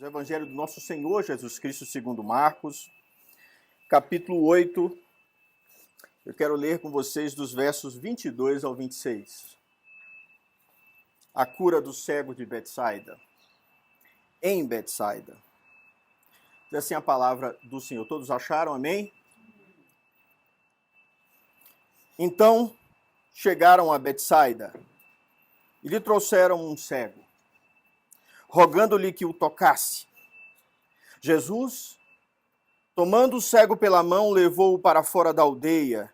O Evangelho do nosso Senhor Jesus Cristo segundo Marcos, capítulo 8. Eu quero ler com vocês dos versos 22 ao 26. A cura do cego de Betsaida. Em Betsaida. Diz assim a palavra do Senhor. Todos acharam? Amém? Então chegaram a Betsaida e lhe trouxeram um cego, rogando-lhe que o tocasse. Jesus, tomando o cego pela mão, levou-o para fora da aldeia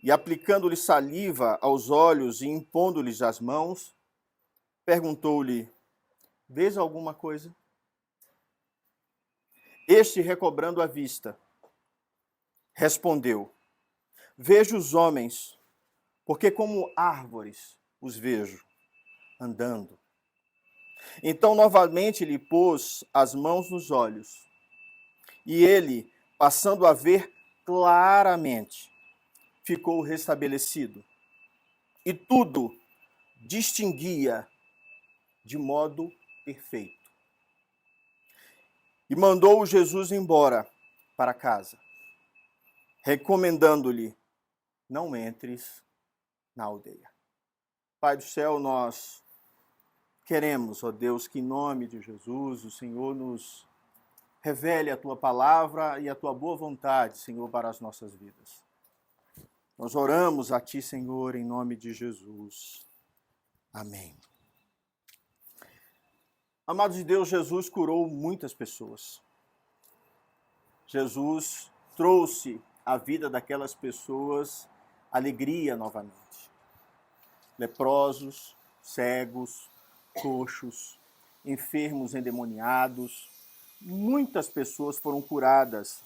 e, aplicando-lhe saliva aos olhos e impondo-lhes as mãos, perguntou-lhe: vês alguma coisa? Este, recobrando a vista, respondeu: vejo os homens, porque como árvores os vejo, andando. Então, novamente, lhe pôs as mãos nos olhos, e ele, passando a ver claramente, ficou restabelecido. E tudo distinguia de modo perfeito. E mandou Jesus embora para casa, recomendando-lhe: não entres na aldeia. Pai do céu, nós queremos, ó Deus, que em nome de Jesus o Senhor nos revele a Tua palavra e a Tua boa vontade, Senhor, para as nossas vidas. Nós oramos a Ti, Senhor, em nome de Jesus. Amém. Amados de Deus, Jesus curou muitas pessoas. Jesus trouxe à vida daquelas pessoas alegria novamente. Leprosos, cegos, coxos, enfermos endemoniados, muitas pessoas foram curadas.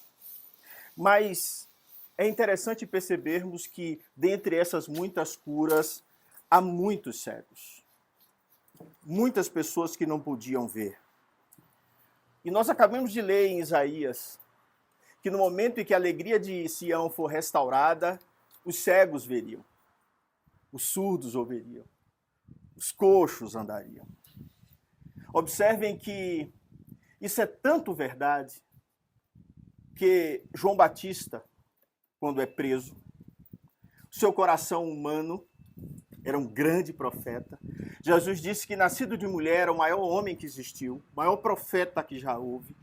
Mas é interessante percebermos que, dentre essas muitas curas, há muitos cegos. Muitas pessoas que não podiam ver. E nós acabamos de ler em Isaías que no momento em que a alegria de Sião for restaurada, os cegos veriam, os surdos ouviriam, os coxos andariam. Observem que isso é tanto verdade que João Batista, quando é preso, seu coração humano era um grande profeta. Jesus disse que nascido de mulher era o maior homem que existiu, o maior profeta que já houve.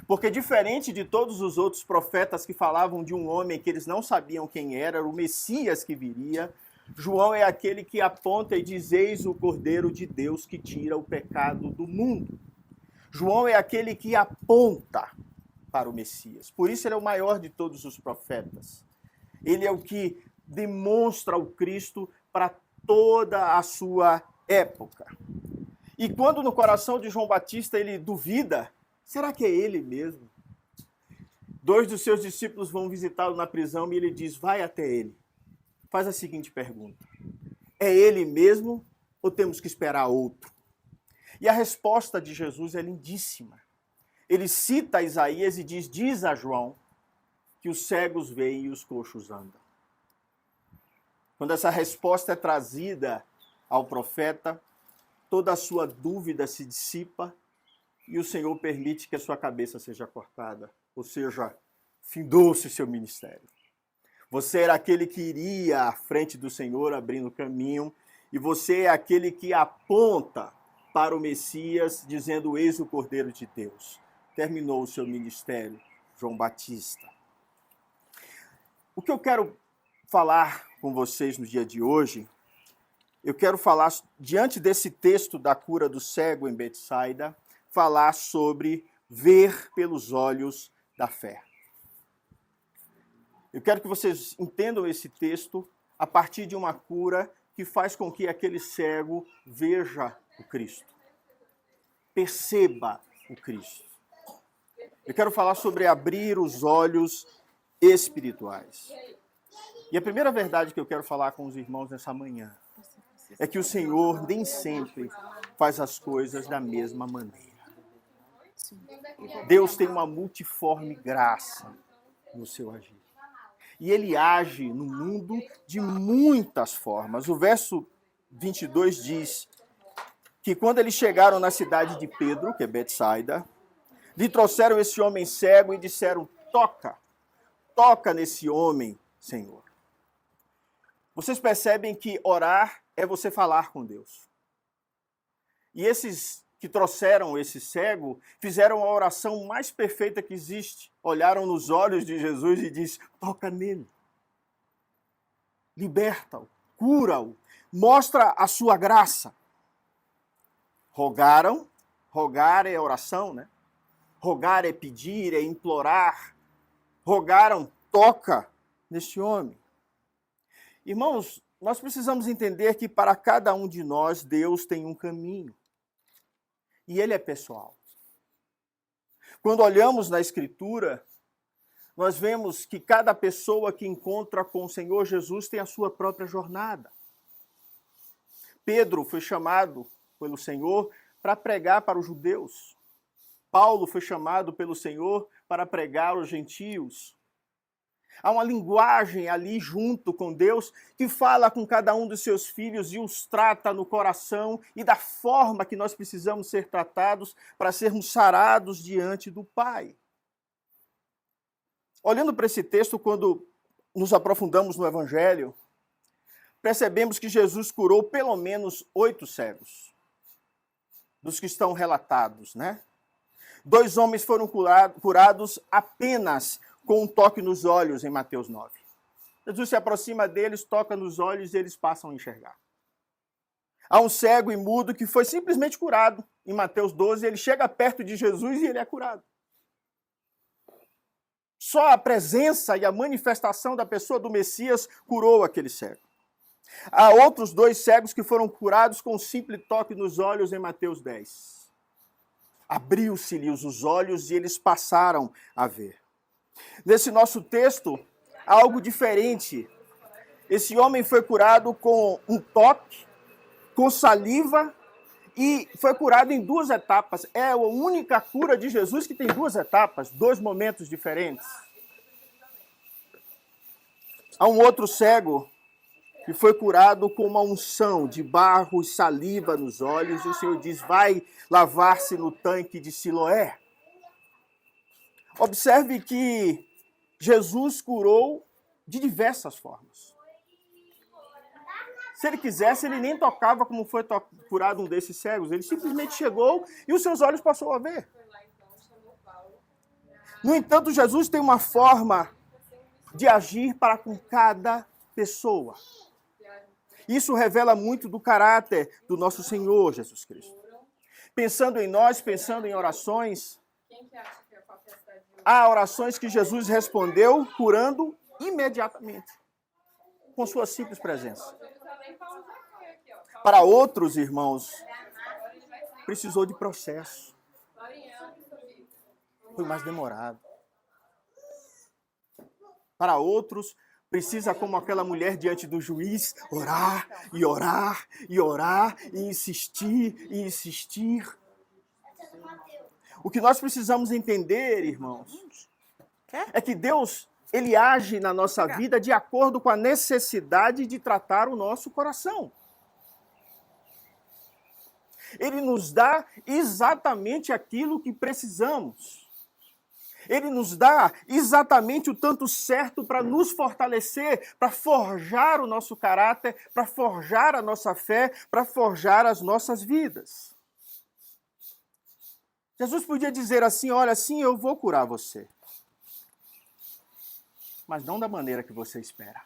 Porque diferente de todos os outros profetas que falavam de um homem que eles não sabiam quem era o Messias que viria, João é aquele que aponta e diz: eis o Cordeiro de Deus que tira o pecado do mundo. João é aquele que aponta para o Messias. Por isso ele é o maior de todos os profetas. Ele é o que demonstra o Cristo para toda a sua época. E quando no coração de João Batista ele duvida, será que é ele mesmo? Dois dos seus discípulos vão visitá-lo na prisão e ele diz: vai até ele. Faz a seguinte pergunta: é ele mesmo ou temos que esperar outro? E a resposta de Jesus é lindíssima. Ele cita Isaías e diz a João que os cegos veem e os coxos andam. Quando essa resposta é trazida ao profeta, toda a sua dúvida se dissipa e o Senhor permite que a sua cabeça seja cortada. Ou seja, findou-se seu ministério. Você era aquele que iria à frente do Senhor abrindo caminho, e você é aquele que aponta para o Messias, dizendo: eis o Cordeiro de Deus. Terminou o seu ministério, João Batista. O que eu quero falar com vocês no dia de hoje, eu quero falar, diante desse texto da cura do cego em Betsaida, falar sobre ver pelos olhos da fé. Eu quero que vocês entendam esse texto a partir de uma cura que faz com que aquele cego veja o Cristo, perceba o Cristo. Eu quero falar sobre abrir os olhos espirituais. E a primeira verdade que eu quero falar com os irmãos nessa manhã é que o Senhor nem sempre faz as coisas da mesma maneira. Deus tem uma multiforme graça no seu agir. E ele age no mundo de muitas formas. O verso 22 diz que quando eles chegaram na cidade de Pedro, que é Betsaida, lhe trouxeram esse homem cego e disseram: toca, toca nesse homem, Senhor. Vocês percebem que orar é você falar com Deus. E esses que trouxeram esse cego fizeram a oração mais perfeita que existe. Olharam nos olhos de Jesus e diz: toca nele. Liberta-o, cura-o, mostra a sua graça. Rogaram, rogar é oração, né? Rogar é pedir, é implorar. Rogaram, toca neste homem. Irmãos, nós precisamos entender que para cada um de nós, Deus tem um caminho. E ele é pessoal. Quando olhamos na Escritura, nós vemos que cada pessoa que encontra com o Senhor Jesus tem a sua própria jornada. Pedro foi chamado pelo Senhor para pregar para os judeus. Paulo foi chamado pelo Senhor para pregar aos gentios. Há uma linguagem ali junto com Deus que fala com cada um dos seus filhos e os trata no coração e da forma que nós precisamos ser tratados para sermos sarados diante do Pai. Olhando para esse texto, quando nos aprofundamos no Evangelho, percebemos que Jesus curou pelo menos 8 cegos, dos que estão relatados, né? 2 homens foram curados apenas com um toque nos olhos, em Mateus 9. Jesus se aproxima deles, toca nos olhos e eles passam a enxergar. Há um cego e mudo que foi simplesmente curado, em Mateus 12, ele chega perto de Jesus e ele é curado. Só a presença e a manifestação da pessoa do Messias curou aquele cego. Há outros 2 cegos que foram curados com um simples toque nos olhos, em Mateus 10. Abriu-se-lhes os olhos e eles passaram a ver. Nesse nosso texto, há algo diferente. Esse homem foi curado com um toque, com saliva, e foi curado em 2 etapas. É a única cura de Jesus que tem 2 etapas, 2 momentos diferentes. Há um outro cego que foi curado com uma unção de barro e saliva nos olhos, e o Senhor diz: vai lavar-se no tanque de Siloé. Observe que Jesus curou de diversas formas. Se ele quisesse, ele nem tocava como foi curado um desses cegos. Ele simplesmente chegou e os seus olhos passou a ver. No entanto, Jesus tem uma forma de agir para com cada pessoa. Isso revela muito do caráter do nosso Senhor Jesus Cristo. Pensando em nós, pensando em orações, há orações que Jesus respondeu curando imediatamente, com sua simples presença. Para outros irmãos, precisou de processo. Foi mais demorado. Para outros, precisa, como aquela mulher diante do juiz, orar e orar e orar e insistir e insistir. O que nós precisamos entender, irmãos, é que Deus, ele age na nossa vida de acordo com a necessidade de tratar o nosso coração. Ele nos dá exatamente aquilo que precisamos. Ele nos dá exatamente o tanto certo para nos fortalecer, para forjar o nosso caráter, para forjar a nossa fé, para forjar as nossas vidas. Jesus podia dizer assim: olha, sim, eu vou curar você. Mas não da maneira que você espera.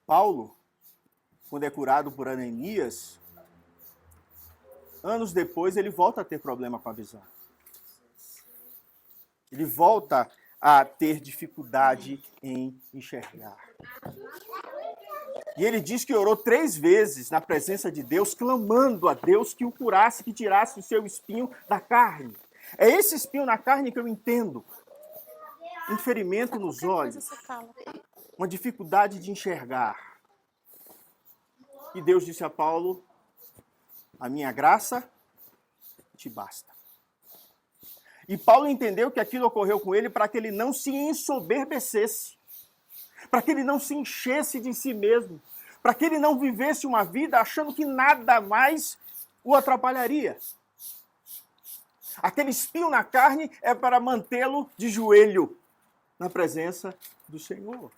Paulo, quando é curado por Ananias, anos depois ele volta a ter problema com a visão. Ele volta a ter dificuldade em enxergar. E ele diz que orou 3 vezes na presença de Deus, clamando a Deus que o curasse, que tirasse o seu espinho da carne. É esse espinho na carne que eu entendo. Um ferimento nos olhos, uma dificuldade de enxergar. E Deus disse a Paulo: a minha graça te basta. E Paulo entendeu que aquilo ocorreu com ele para que ele não se ensoberbecesse, para que ele não se enchesse de si mesmo, para que ele não vivesse uma vida achando que nada mais o atrapalharia. Aquele espinho na carne é para mantê-lo de joelho na presença do Senhor.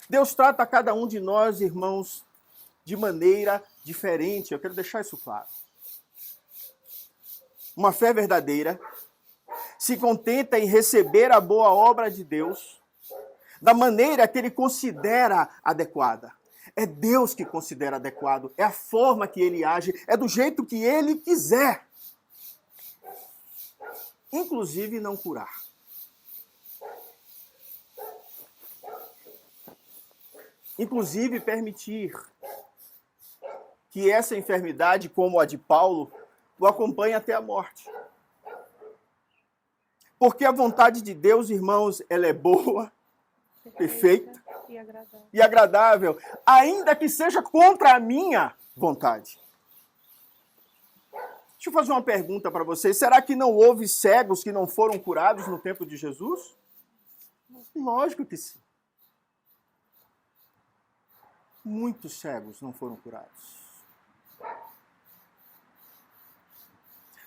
Deus trata cada um de nós, irmãos, de maneira diferente. Eu quero deixar isso claro. Uma fé verdadeira se contenta em receber a boa obra de Deus da maneira que ele considera adequada. É Deus que considera adequado, é a forma que ele age, é do jeito que ele quiser. Inclusive não curar. Inclusive permitir que essa enfermidade, como a de Paulo, o acompanhe até a morte. Porque a vontade de Deus, irmãos, ela é boa, perfeita e agradável, ainda que seja contra a minha vontade. Deixa eu fazer uma pergunta para vocês. Será que não houve cegos que não foram curados no tempo de Jesus? Lógico que sim. Muitos cegos não foram curados.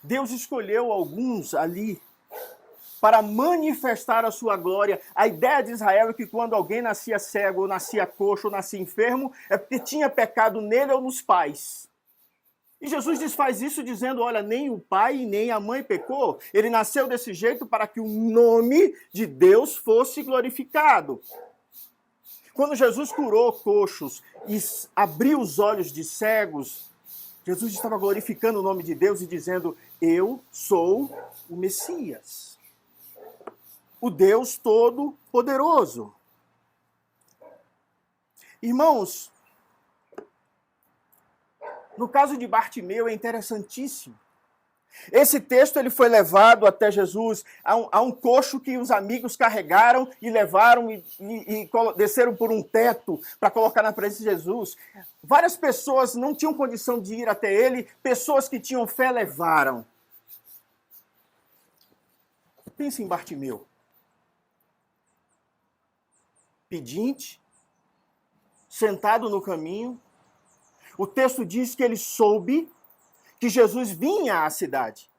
Deus escolheu alguns ali para manifestar a sua glória. A ideia de Israel é que quando alguém nascia cego, ou nascia coxo, ou nascia enfermo, é porque tinha pecado nele ou nos pais. E Jesus desfaz isso dizendo, olha, nem o pai nem a mãe pecou. Ele nasceu desse jeito para que o nome de Deus fosse glorificado. Quando Jesus curou coxos e abriu os olhos de cegos, Jesus estava glorificando o nome de Deus e dizendo, eu sou o Messias, o Deus Todo-Poderoso. Irmãos, no caso de Bartimeu é interessantíssimo. Esse texto ele foi levado até Jesus a um coxo que os amigos carregaram e levaram e desceram por um teto para colocar na presença de Jesus. Várias pessoas não tinham condição de ir até ele, pessoas que tinham fé levaram. Pense em Bartimeu. Pedinte, sentado no caminho. O texto diz que ele soube que Jesus vinha à cidade.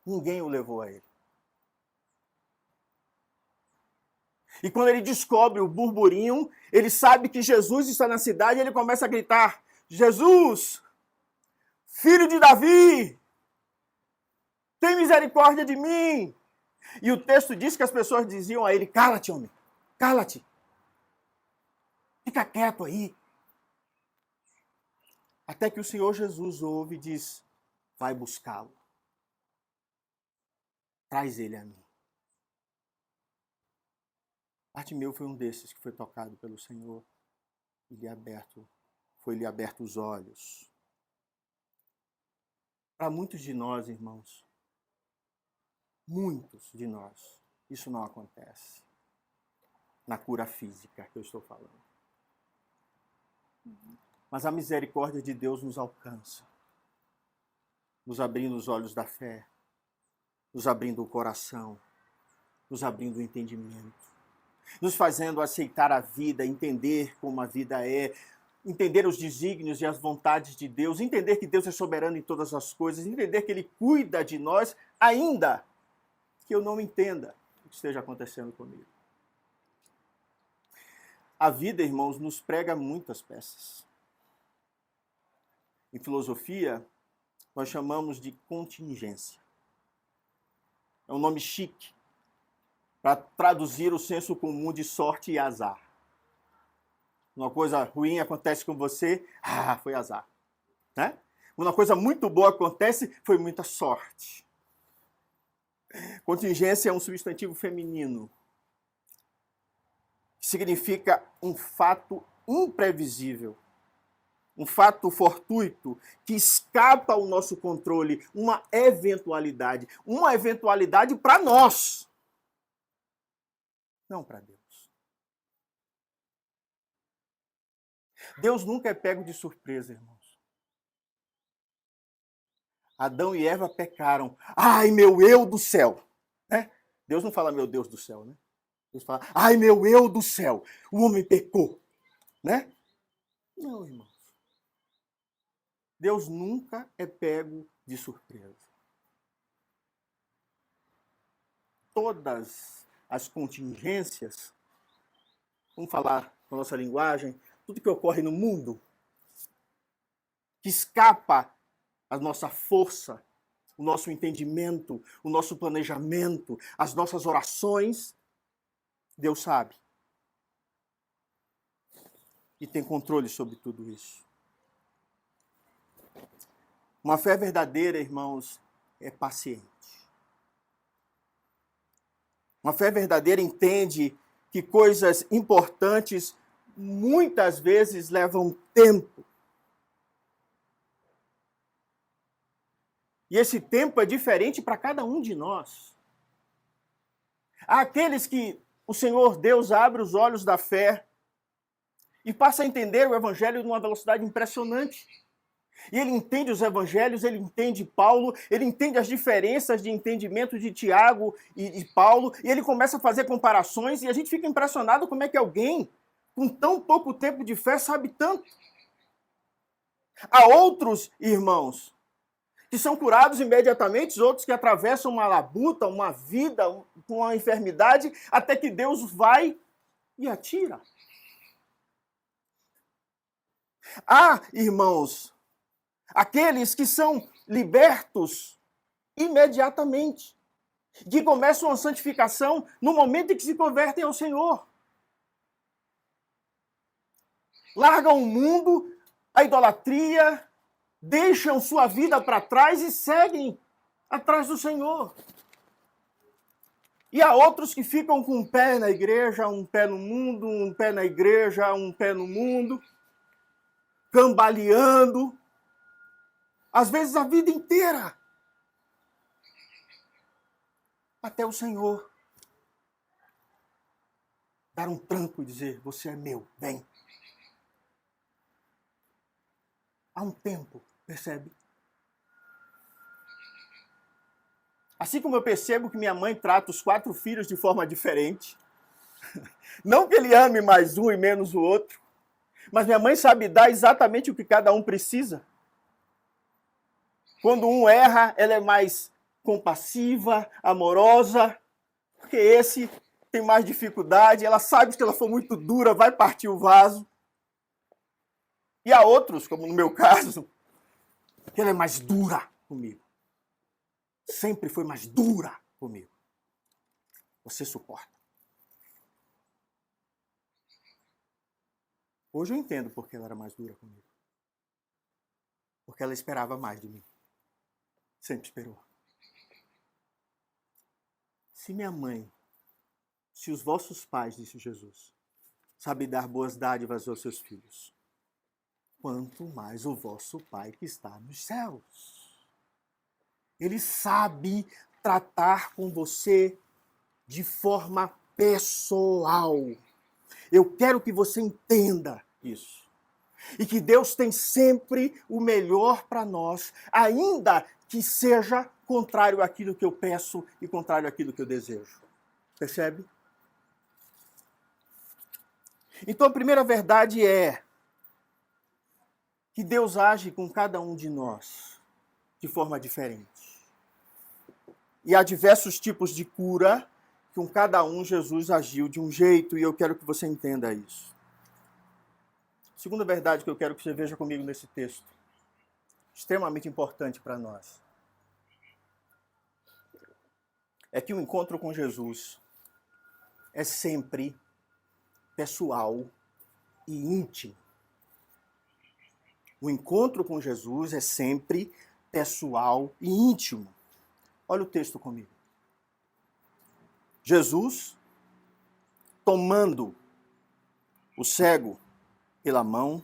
Ninguém o levou a ele. E quando ele descobre o burburinho, ele sabe que Jesus está na cidade e ele começa a gritar, Jesus, filho de Davi, tem misericórdia de mim. E o texto diz que as pessoas diziam a ele, cala-te, homem, cala-te. Fica quieto aí. Até que o Senhor Jesus ouve e diz, vai buscá-lo. Traz ele a mim. Bartimeu foi um desses que foi tocado pelo Senhor e foi-lhe aberto os olhos. Para muitos de nós, irmãos, muitos de nós, isso não acontece. Na cura física que eu estou falando. Mas a misericórdia de Deus nos alcança, nos abrindo os olhos da fé, nos abrindo o coração, nos abrindo o entendimento, nos fazendo aceitar a vida, entender como a vida é, entender os desígnios e as vontades de Deus, entender que Deus é soberano em todas as coisas, entender que Ele cuida de nós, ainda que eu não entenda o que esteja acontecendo comigo. A vida, irmãos, nos prega muitas peças. Em filosofia, nós chamamos de contingência. É um nome chique para traduzir o senso comum de sorte e azar. Uma coisa ruim acontece com você, foi azar. Né? Uma coisa muito boa acontece, foi muita sorte. Contingência é um substantivo feminino. Significa um fato imprevisível. Um fato fortuito que escapa ao nosso controle, uma eventualidade para nós, não para Deus. Deus nunca é pego de surpresa, irmãos. Adão e Eva pecaram. Ai, meu eu do céu. Né? Deus não fala meu Deus do céu, né? Deus fala, ai, meu eu do céu. O homem pecou. Né? Não, irmão. Deus nunca é pego de surpresa. Todas as contingências, vamos falar com a nossa linguagem, tudo que ocorre no mundo, que escapa à nossa força, o nosso entendimento, o nosso planejamento, as nossas orações, Deus sabe. E tem controle sobre tudo isso. Uma fé verdadeira, irmãos, é paciente. Uma fé verdadeira entende que coisas importantes muitas vezes levam tempo. E esse tempo é diferente para cada um de nós. Há aqueles que o Senhor Deus abre os olhos da fé e passa a entender o Evangelho numa velocidade impressionante. E ele entende os evangelhos, ele entende Paulo, ele entende as diferenças de entendimento de Tiago e Paulo, e ele começa a fazer comparações, e a gente fica impressionado como é que alguém, com tão pouco tempo de fé, sabe tanto. Há outros irmãos que são curados imediatamente, outros que atravessam uma labuta, uma vida, uma enfermidade, até que Deus vai e atira. Há, irmãos, aqueles que são libertos imediatamente, que começam a santificação no momento em que se convertem ao Senhor. Largam o mundo, a idolatria, deixam sua vida para trás e seguem atrás do Senhor. E há outros que ficam com um pé na igreja, um pé no mundo, um pé na igreja, um pé no mundo, cambaleando, às vezes a vida inteira, até o Senhor dar um tranco e dizer, você é meu, vem. Há um tempo, percebe? Assim como eu percebo que minha mãe trata os 4 filhos de forma diferente, não que ele ame mais um e menos o outro, mas minha mãe sabe dar exatamente o que cada um precisa. Quando um erra, ela é mais compassiva, amorosa, porque esse tem mais dificuldade, ela sabe que se ela for muito dura, vai partir o vaso. E há outros, como no meu caso, que ela é mais dura comigo. Sempre foi mais dura comigo. Você suporta. Hoje eu entendo porque ela era mais dura comigo. Porque ela esperava mais de mim. Sempre esperou. Se minha mãe, se os vossos pais, disse Jesus, sabem dar boas dádivas aos seus filhos, quanto mais o vosso Pai que está nos céus. Ele sabe tratar com você de forma pessoal. Eu quero que você entenda isso. E que Deus tem sempre o melhor para nós, ainda que seja contrário àquilo que eu peço e contrário àquilo que eu desejo. Percebe? Então a primeira verdade é que Deus age com cada um de nós de forma diferente. E há diversos tipos de cura, com cada um Jesus agiu de um jeito, e eu quero que você entenda isso. Segunda verdade que eu quero que você veja comigo nesse texto, extremamente importante para nós, é que o encontro com Jesus é sempre pessoal e íntimo. O encontro com Jesus é sempre pessoal e íntimo. Olha o texto comigo. Jesus, tomando o cego pela mão,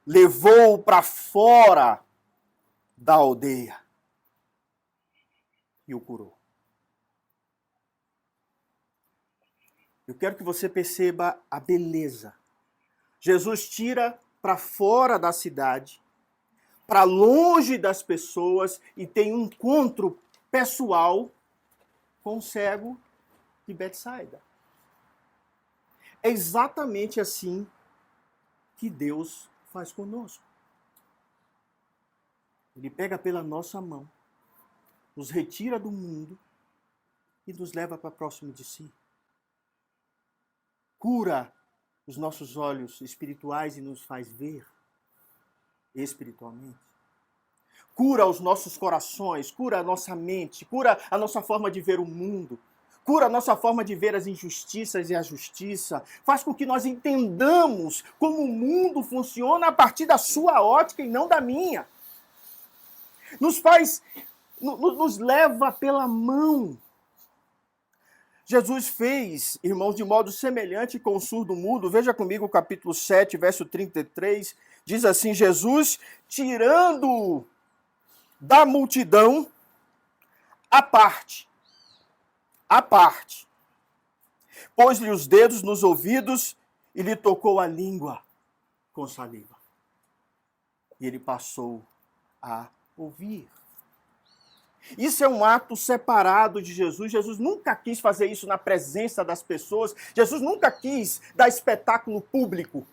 levou-o para fora da aldeia e o curou. Eu quero que você perceba a beleza. Jesus tira para fora da cidade, para longe das pessoas, e tem um encontro pessoal com o cego de Betsaida. É exatamente assim que Deus faz conosco. Ele pega pela nossa mão, nos retira do mundo e nos leva para próximo de si. Cura os nossos olhos espirituais e nos faz ver espiritualmente. Cura os nossos corações, cura a nossa mente, cura a nossa forma de ver o mundo, cura a nossa forma de ver as injustiças e a justiça, faz com que nós entendamos como o mundo funciona a partir da sua ótica e não da minha. Nos leva pela mão. Jesus fez, irmãos, de modo semelhante com o surdo-mudo. Veja comigo o capítulo 7, verso 33. Diz assim, Jesus, tirando da multidão à parte, pôs-lhe os dedos nos ouvidos e lhe tocou a língua com saliva. E ele passou a ouvir. Isso é um ato separado de Jesus. Jesus nunca quis fazer isso na presença das pessoas. Jesus nunca quis dar espetáculo público.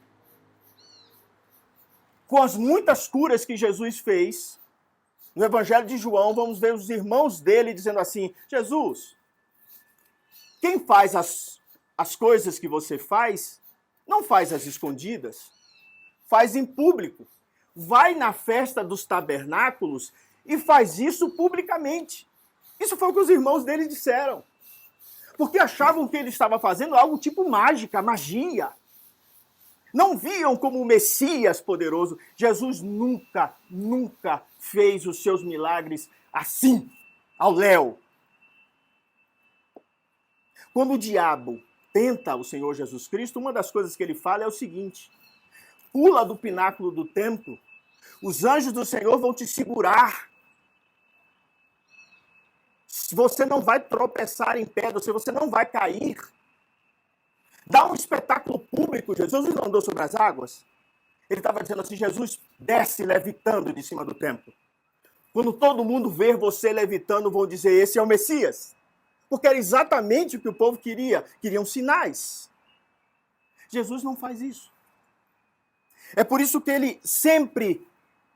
Com as muitas curas que Jesus fez, no Evangelho de João, vamos ver os irmãos dele dizendo assim, Jesus, quem faz as coisas que você faz, não faz às escondidas, faz em público. Vai na festa dos tabernáculos e faz isso publicamente. Isso foi o que os irmãos dele disseram. Porque achavam que ele estava fazendo algo tipo mágica, magia. Não viam como o Messias poderoso. Jesus nunca fez os seus milagres assim, ao léu. Quando o diabo tenta o Senhor Jesus Cristo, uma das coisas que ele fala é o seguinte, pula do pináculo do templo, os anjos do Senhor vão te segurar. Você não vai tropeçar em pedra, você não vai cair. Dá um espetáculo público. Jesus não andou sobre as águas. Ele estava dizendo assim, Jesus desce levitando de cima do templo. Quando todo mundo ver você levitando, vão dizer, esse é o Messias. Porque era exatamente o que o povo queria. Queriam sinais. Jesus não faz isso. É por isso que ele sempre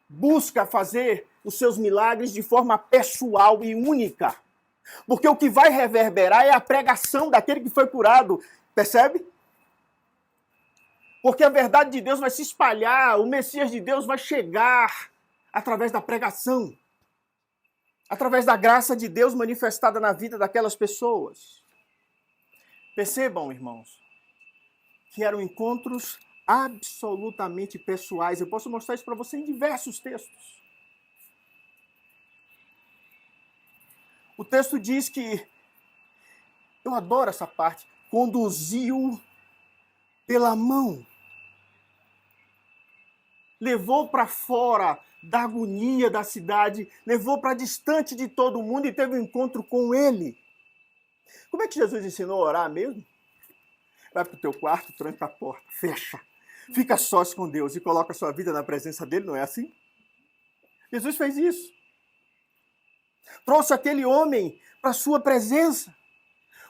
busca fazer os seus milagres de forma pessoal e única. Porque o que vai reverberar é a pregação daquele que foi curado. Percebe? Porque a verdade de Deus vai se espalhar, o Messias de Deus vai chegar através da pregação. Através da graça de Deus manifestada na vida daquelas pessoas. Percebam, irmãos, que eram encontros absolutamente pessoais. Eu posso mostrar isso para você em diversos textos. O texto diz que, eu adoro essa parte, conduziu pela mão. Levou para fora da agonia da cidade, levou para distante de todo mundo e teve um encontro com ele. Como é que Jesus ensinou a orar mesmo? Vai para o teu quarto, tranca a porta, fecha. Fica sós com Deus e coloca a sua vida na presença dele, não é assim? Jesus fez isso. Trouxe aquele homem para a sua presença.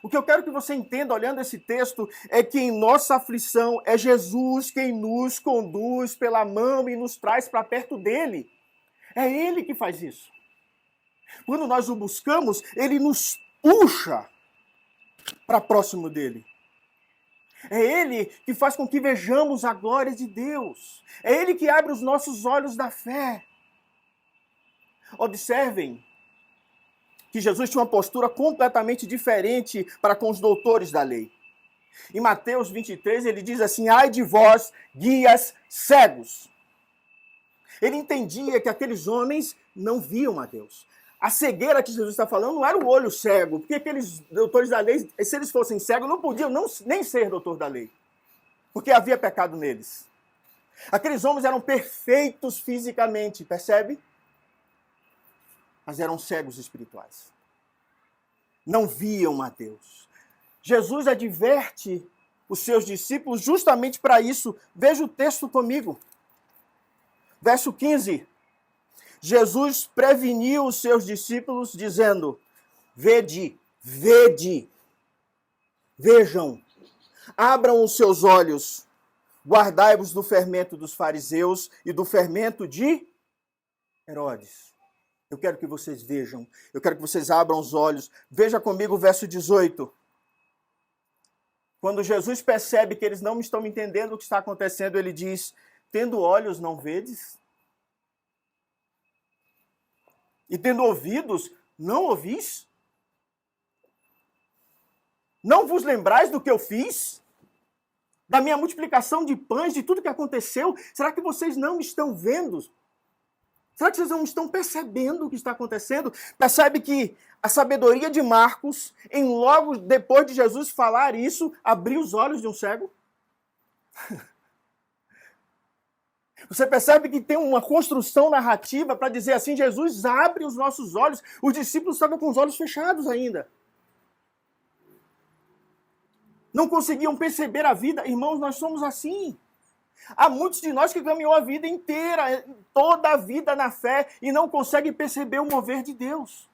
O que eu quero que você entenda, olhando esse texto, é que em nossa aflição é Jesus quem nos conduz pela mão e nos traz para perto dele. É ele que faz isso. Quando nós o buscamos, ele nos puxa para próximo dele. É ele que faz com que vejamos a glória de Deus. É ele que abre os nossos olhos da fé. Observem que Jesus tinha uma postura completamente diferente para com os doutores da lei. Em Mateus 23, ele diz assim, ai de vós, guias cegos. Ele entendia que aqueles homens não viam a Deus. A cegueira que Jesus está falando não era o olho cego, porque aqueles doutores da lei, se eles fossem cegos, não podiam nem ser doutor da lei, porque havia pecado neles. Aqueles homens eram perfeitos fisicamente, percebe? Mas eram cegos espirituais. Não viam a Deus. Jesus adverte os seus discípulos justamente para isso. Veja o texto comigo. Verso 15. Jesus preveniu os seus discípulos dizendo, vede, vejam, abram os seus olhos, guardai-vos do fermento dos fariseus e do fermento de Herodes, eu quero que vocês vejam, eu quero que vocês abram os olhos. Veja comigo o verso 18. Quando Jesus percebe que eles não estão entendendo o que está acontecendo, ele diz: tendo olhos, não vedes? E tendo ouvidos, não ouvis? Não vos lembrais do que eu fiz? Da minha multiplicação de pães, de tudo que aconteceu? Será que vocês não estão vendo? Será que vocês não estão percebendo o que está acontecendo? Percebe que a sabedoria de Marcos, em logo depois de Jesus falar isso, abriu os olhos de um cego? Você percebe que tem uma construção narrativa para dizer assim: Jesus abre os nossos olhos. Os discípulos estavam com os olhos fechados ainda. Não conseguiam perceber a vida. Irmãos, nós somos assim. Há muitos de nós que caminhou a vida inteira, toda a vida na fé, e não conseguem perceber o mover de Deus.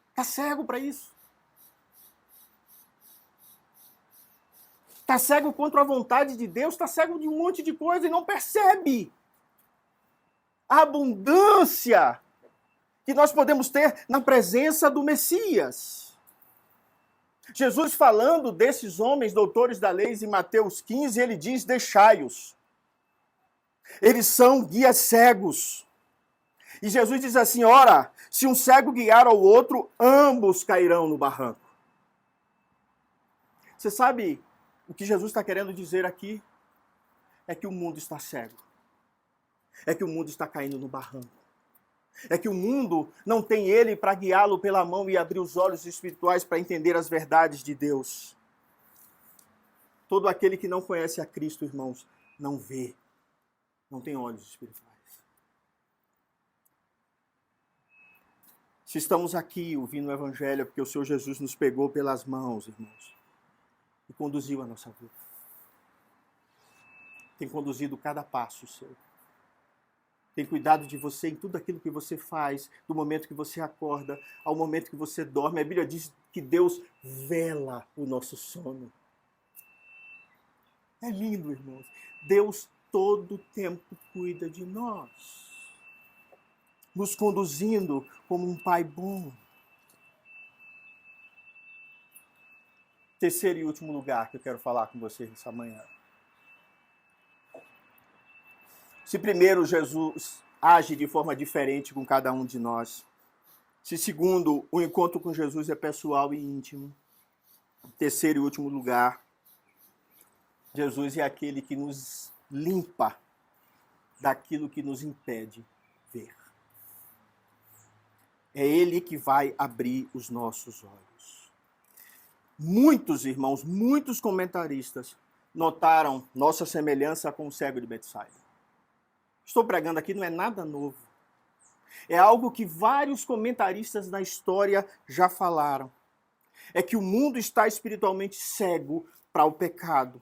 Está cego para isso. Está cego contra a vontade de Deus, está cego de um monte de coisa e não percebe a abundância que nós podemos ter na presença do Messias. Jesus, falando desses homens doutores da lei, em Mateus 15, ele diz: deixai-os. Eles são guias cegos. E Jesus diz assim: ora, se um cego guiar ao outro, ambos cairão no barranco. Você sabe o que Jesus está querendo dizer aqui? É que o mundo está cego. É que o mundo está caindo no barranco. É que o mundo não tem ele para guiá-lo pela mão e abrir os olhos espirituais para entender as verdades de Deus. Todo aquele que não conhece a Cristo, irmãos, não vê, não tem olhos espirituais. Se estamos aqui ouvindo o Evangelho, é porque o Senhor Jesus nos pegou pelas mãos, irmãos, e conduziu a nossa vida. Tem conduzido cada passo seu. Tem cuidado de você em tudo aquilo que você faz, do momento que você acorda ao momento que você dorme. A Bíblia diz que Deus vela o nosso sono. É lindo, irmãos. Deus todo o tempo cuida de nós, nos conduzindo como um pai bom. Terceiro e último lugar que eu quero falar com vocês nessa manhã. Se primeiro Jesus age de forma diferente com cada um de nós. Se segundo, o encontro com Jesus é pessoal e íntimo. Terceiro e último lugar, Jesus é aquele que nos limpa daquilo que nos impede ver. É Ele que vai abrir os nossos olhos. Muitos irmãos, muitos comentaristas notaram nossa semelhança com o cego de Betsaida. Estou pregando aqui, não é nada novo. É algo que vários comentaristas da história já falaram. É que o mundo está espiritualmente cego para o pecado.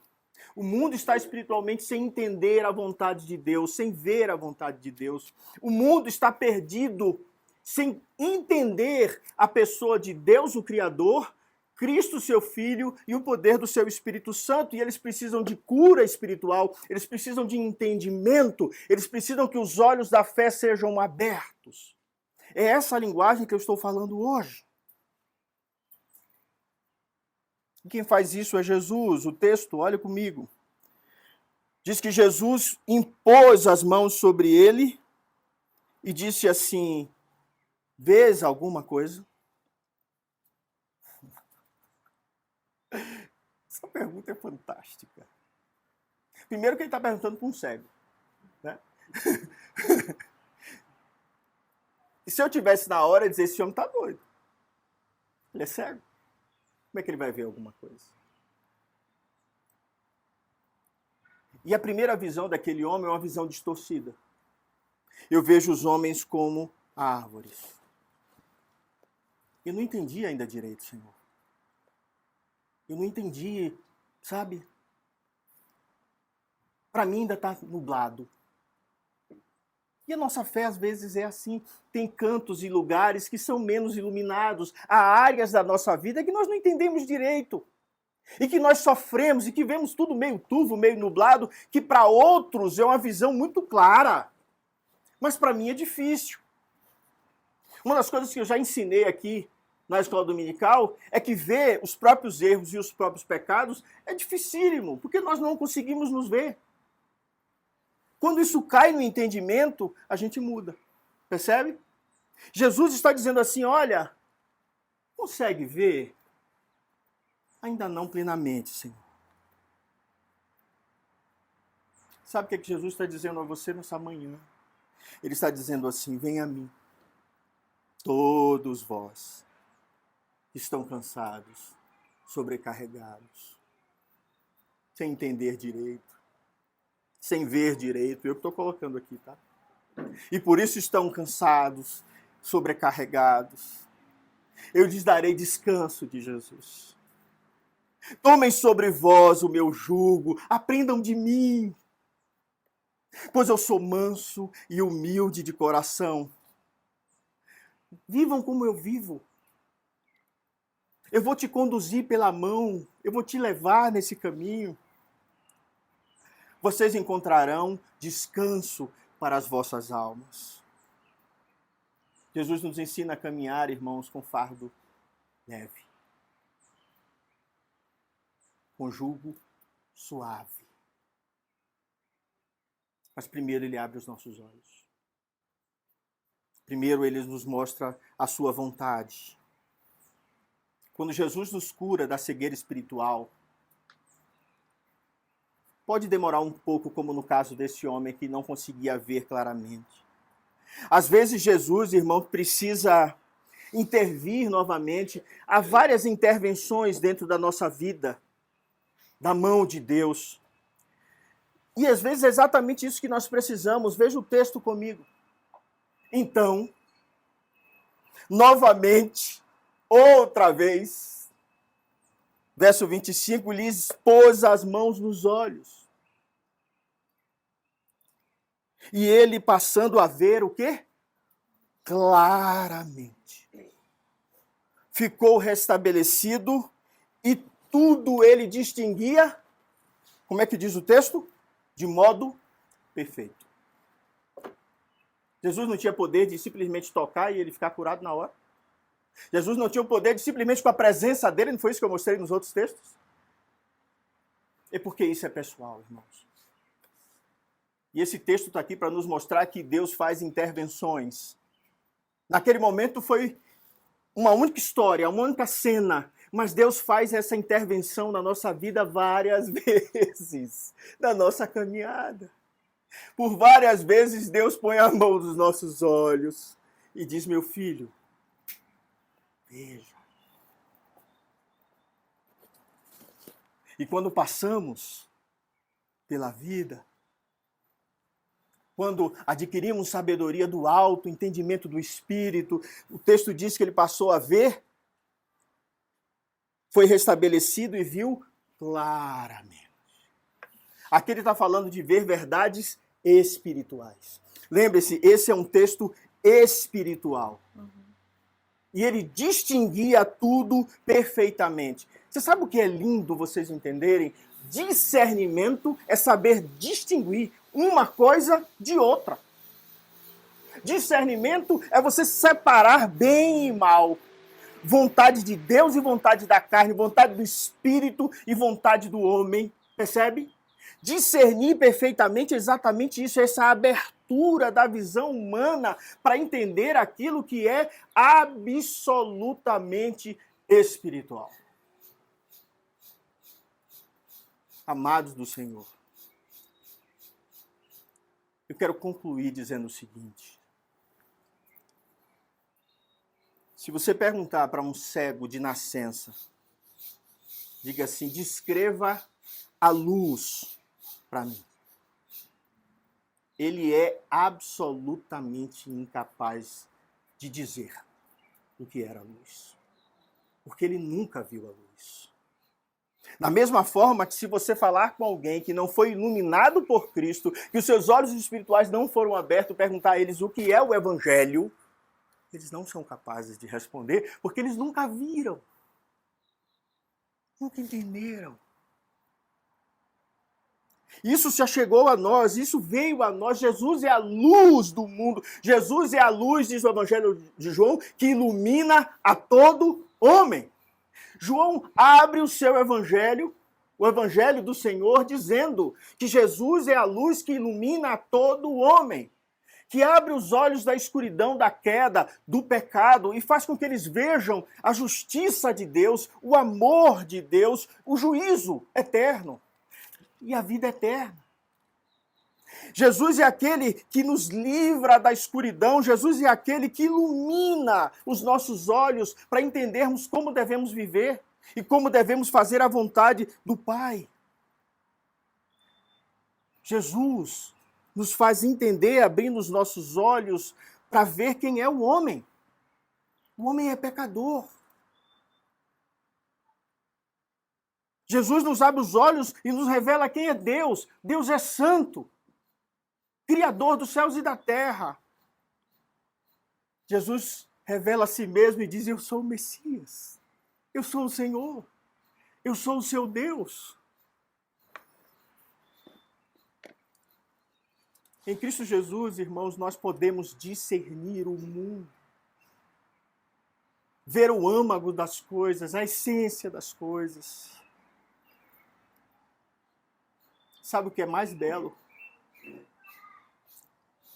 O mundo está espiritualmente sem entender a vontade de Deus, sem ver a vontade de Deus. O mundo está perdido sem entender a pessoa de Deus, o Criador, Cristo, seu Filho, e o poder do seu Espírito Santo. E eles precisam de cura espiritual, eles precisam de entendimento, eles precisam que os olhos da fé sejam abertos. É essa a linguagem que eu estou falando hoje. E quem faz isso é Jesus. O texto, olha comigo, diz que Jesus impôs as mãos sobre ele e disse assim: vês alguma coisa? Essa pergunta é fantástica. Primeiro que ele está perguntando para um cego, né? E se eu tivesse na hora de dizer: esse homem está doido, ele é cego, como é que ele vai ver alguma coisa? E a primeira visão daquele homem é uma visão distorcida. Eu vejo os homens como árvores. Eu não entendi ainda direito, Senhor. Eu não entendi, sabe? Para mim ainda está nublado. E a nossa fé às vezes é assim. Tem cantos e lugares que são menos iluminados. Há áreas da nossa vida que nós não entendemos direito. E que nós sofremos e que vemos tudo meio turvo, meio nublado, que para outros é uma visão muito clara. Mas para mim é difícil. Uma das coisas que eu já ensinei aqui na escola dominical é que ver os próprios erros e os próprios pecados é dificílimo, porque nós não conseguimos nos ver. Quando isso cai no entendimento, a gente muda. Percebe? Jesus está dizendo assim, olha, consegue ver? Ainda não plenamente, Senhor. Sabe o que Jesus está dizendo a você nessa manhã? Ele está dizendo assim, venha a mim, todos vós que estão cansados, sobrecarregados, sem entender direito, sem ver direito, eu que estou colocando aqui, tá? E por isso estão cansados, sobrecarregados. Eu lhes darei descanso de Jesus. Tomem sobre vós o meu jugo, aprendam de mim, pois eu sou manso e humilde de coração. Vivam como eu vivo. Eu vou te conduzir pela mão, eu vou te levar nesse caminho. Vocês encontrarão descanso para as vossas almas. Jesus nos ensina a caminhar, irmãos, com fardo leve, com jugo suave. Mas primeiro ele abre os nossos olhos. Primeiro ele nos mostra a sua vontade. Quando Jesus nos cura da cegueira espiritual, pode demorar um pouco, como no caso desse homem que não conseguia ver claramente. Às vezes Jesus, irmão, precisa intervir novamente. Há várias intervenções dentro da nossa vida, da mão de Deus. E às vezes é exatamente isso que nós precisamos. Veja o texto comigo. Então, novamente, outra vez, verso 25, lhes pôs as mãos nos olhos. E ele passando a ver o quê? Claramente. Ficou restabelecido e tudo ele distinguia, como é que diz o texto? De modo perfeito. Jesus não tinha poder de simplesmente tocar e ele ficar curado na hora. Jesus não tinha o poder de simplesmente com a presença dele, não foi isso que eu mostrei nos outros textos? É porque isso é pessoal, irmãos. E esse texto está aqui para nos mostrar que Deus faz intervenções. Naquele momento foi uma única história, uma única cena, mas Deus faz essa intervenção na nossa vida várias vezes, na nossa caminhada. Por várias vezes Deus põe a mão nos nossos olhos e diz, meu filho, veja. E quando passamos pela vida, quando adquirimos sabedoria do alto, entendimento do Espírito, o texto diz que ele passou a ver, foi restabelecido e viu claramente. Aqui ele está falando de ver verdades espirituais. Lembre-se, esse é um texto espiritual. E ele distinguia tudo perfeitamente. Você sabe o que é lindo vocês entenderem? Discernimento é saber distinguir uma coisa de outra. Discernimento é você separar bem e mal. Vontade de Deus e vontade da carne, vontade do espírito e vontade do homem. Percebe? Discernir perfeitamente exatamente isso, essa abertura da visão humana para entender aquilo que é absolutamente espiritual. Amados do Senhor, eu quero concluir dizendo o seguinte. Se você perguntar para um cego de nascença, diga assim, descreva a luz para mim. Ele é absolutamente incapaz de dizer o que era a luz. Porque ele nunca viu a luz. Da mesma forma que se você falar com alguém que não foi iluminado por Cristo, que os seus olhos espirituais não foram abertos, perguntar a eles o que é o Evangelho, eles não são capazes de responder, porque eles nunca viram. Nunca entenderam. Isso se achegou a nós, isso veio a nós. Jesus é a luz do mundo. Jesus é a luz, diz o Evangelho de João, que ilumina a todo homem. João abre o seu evangelho, o evangelho do Senhor, dizendo que Jesus é a luz que ilumina a todo homem, que abre os olhos da escuridão, da queda, do pecado e faz com que eles vejam a justiça de Deus, o amor de Deus, o juízo eterno e a vida eterna. Jesus é aquele que nos livra da escuridão, Jesus é aquele que ilumina os nossos olhos para entendermos como devemos viver e como devemos fazer a vontade do Pai. Jesus nos faz entender, abrindo os nossos olhos para ver quem é o homem. O homem é pecador. Jesus nos abre os olhos e nos revela quem é Deus. Deus é santo. Criador dos céus e da terra. Jesus revela a si mesmo e diz: eu sou o Messias, eu sou o Senhor, eu sou o seu Deus. Em Cristo Jesus, irmãos, nós podemos discernir o mundo, ver o âmago das coisas, a essência das coisas. Sabe o que é mais belo?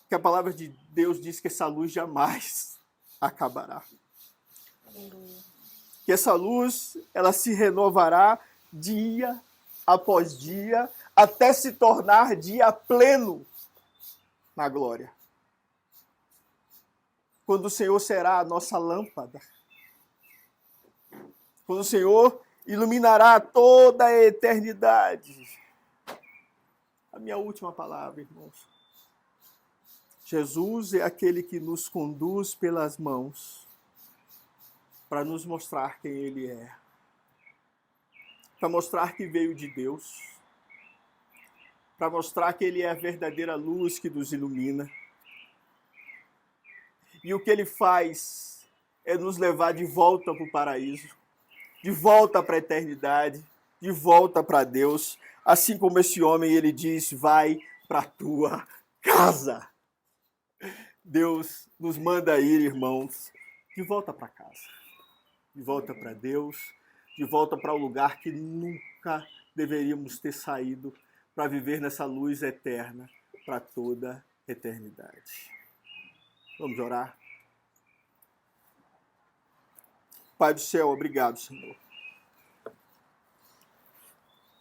Que a palavra de Deus diz que essa luz jamais acabará. Que essa luz, ela se renovará dia após dia, até se tornar dia pleno na glória. Quando o Senhor será a nossa lâmpada. Quando o Senhor iluminará toda a eternidade. A minha última palavra, irmãos. Jesus é aquele que nos conduz pelas mãos para nos mostrar quem Ele é. Para mostrar que veio de Deus. Para mostrar que Ele é a verdadeira luz que nos ilumina. E o que Ele faz é nos levar de volta para o paraíso, de volta para a eternidade, de volta para Deus. Assim como esse homem, ele diz: vai para a tua casa. Deus nos manda ir, irmãos, de volta para casa, de volta para Deus, de volta para o lugar que nunca deveríamos ter saído, para viver nessa luz eterna para toda a eternidade. Vamos orar? Pai do céu, obrigado, Senhor.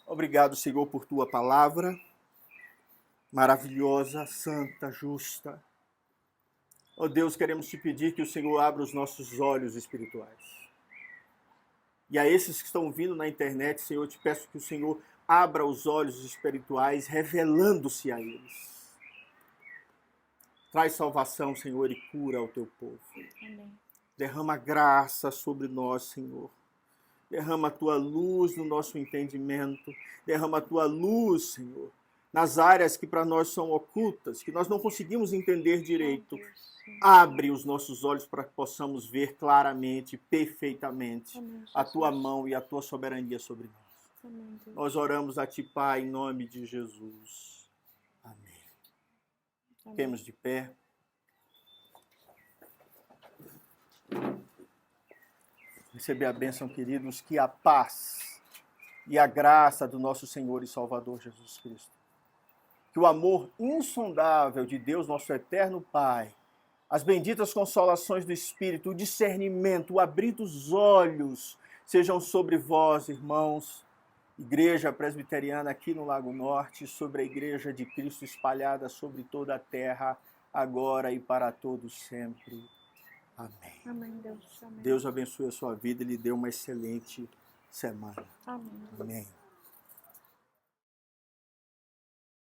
Obrigado, Senhor, por tua palavra maravilhosa, santa, justa. Ó Deus, queremos te pedir que o Senhor abra os nossos olhos espirituais. E a esses que estão vindo na internet, Senhor, eu te peço que o Senhor abra os olhos espirituais, revelando-se a eles. Traz salvação, Senhor, e cura ao teu povo. Amém. Derrama graça sobre nós, Senhor. Derrama a tua luz no nosso entendimento. Derrama a tua luz, Senhor, nas áreas que para nós são ocultas, que nós não conseguimos entender direito. Abre os nossos olhos para que possamos ver claramente, perfeitamente, a tua mão e a tua soberania sobre nós. Amém, nós oramos a ti, Pai, em nome de Jesus. Amém. Fiquemos de pé. Receber a bênção, queridos, que a paz e a graça do nosso Senhor e Salvador Jesus Cristo, que o amor insondável de Deus, nosso eterno Pai, as benditas consolações do Espírito, o discernimento, o abrir dos olhos, sejam sobre vós, irmãos, Igreja Presbiteriana aqui no Lago Norte, sobre a Igreja de Cristo espalhada sobre toda a terra, agora e para todos sempre. Amém. Amém, Deus. Amém. Deus abençoe a sua vida e lhe dê uma excelente semana. Amém. Amém.